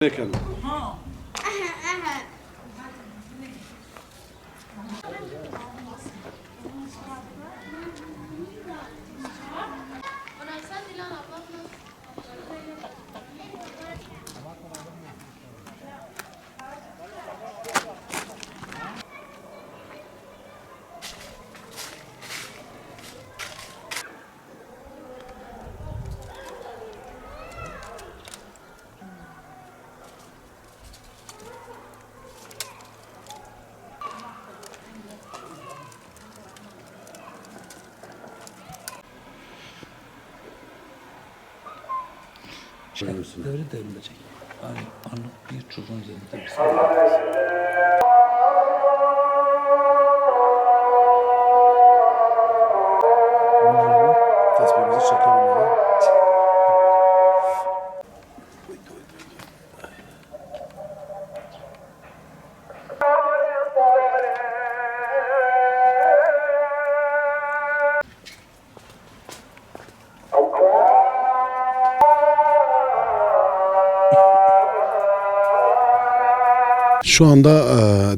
Lekan. Böyle devrilecek. Yani anlık bir çocuğun üzerinde bir Tespihimizi çekelim ya. Şu anda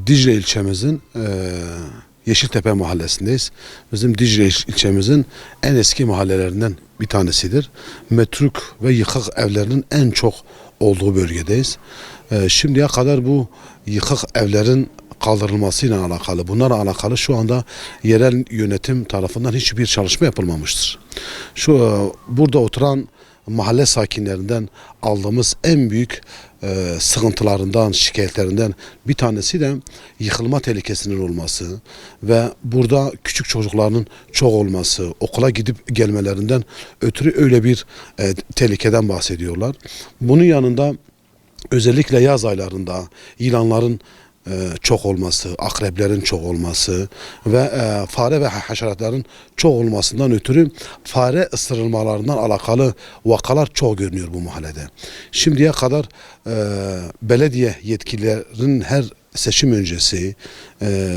Dicle ilçemizin Yeşiltepe mahallesindeyiz. Bizim Dicle ilçemizin en eski mahallelerinden bir tanesidir. Metruk ve yıkık evlerinin en çok olduğu bölgedeyiz. Şimdiye kadar bu yıkık evlerin kaldırılmasıyla alakalı, bunlarla alakalı şu anda yerel yönetim tarafından hiçbir çalışma yapılmamıştır. Burada oturan mahalle sakinlerinden aldığımız en büyük sıkıntılarından, şikayetlerinden bir tanesi de yıkılma tehlikesinin olması ve burada küçük çocukların çok olması, okula gidip gelmelerinden ötürü öyle bir tehlikeden bahsediyorlar. Bunun yanında özellikle yaz aylarında yılanların çok olması, akreplerin çok olması ve fare ve haşeratların çok olmasından ötürü fare ısırılmalarından alakalı vakalar çok görünüyor bu mahallede. Şimdiye kadar belediye yetkililerin her seçim öncesi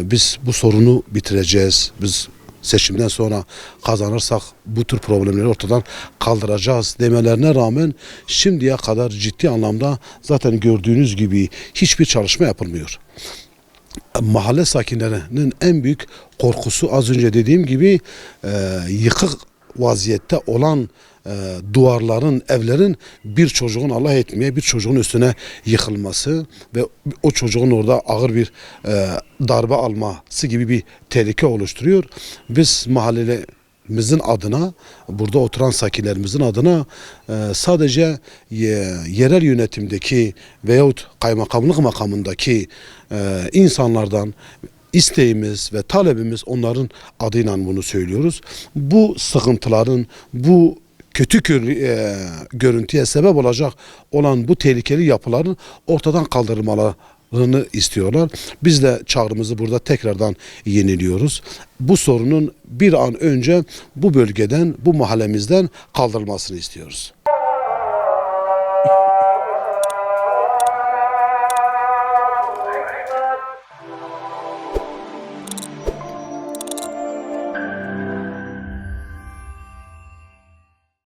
biz bu sorunu bitireceğiz, biz seçimden sonra kazanırsak bu tür problemleri ortadan kaldıracağız demelerine rağmen şimdiye kadar ciddi anlamda zaten gördüğünüz gibi hiçbir çalışma yapılmıyor. Mahalle sakinlerinin en büyük korkusu az önce dediğim gibi yıkık vaziyette olan duvarların, evlerin bir çocuğun Allah etmeye bir çocuğun üstüne yıkılması ve o çocuğun orada ağır bir darbe alması gibi bir tehlike oluşturuyor. Biz mahallemizin adına, burada oturan sakinlerimizin adına sadece yerel yönetimdeki veyahut kaymakamlık makamındaki insanlardan isteğimiz ve talebimiz onların adıyla bunu söylüyoruz. Bu sıkıntıların, bu kötü görüntüye sebep olacak olan bu tehlikeli yapıların ortadan kaldırılmalarını istiyorlar. Biz de çağrımızı burada tekrardan yeniliyoruz. Bu sorunun bir an önce bu bölgeden, bu mahallemizden kaldırılmasını istiyoruz.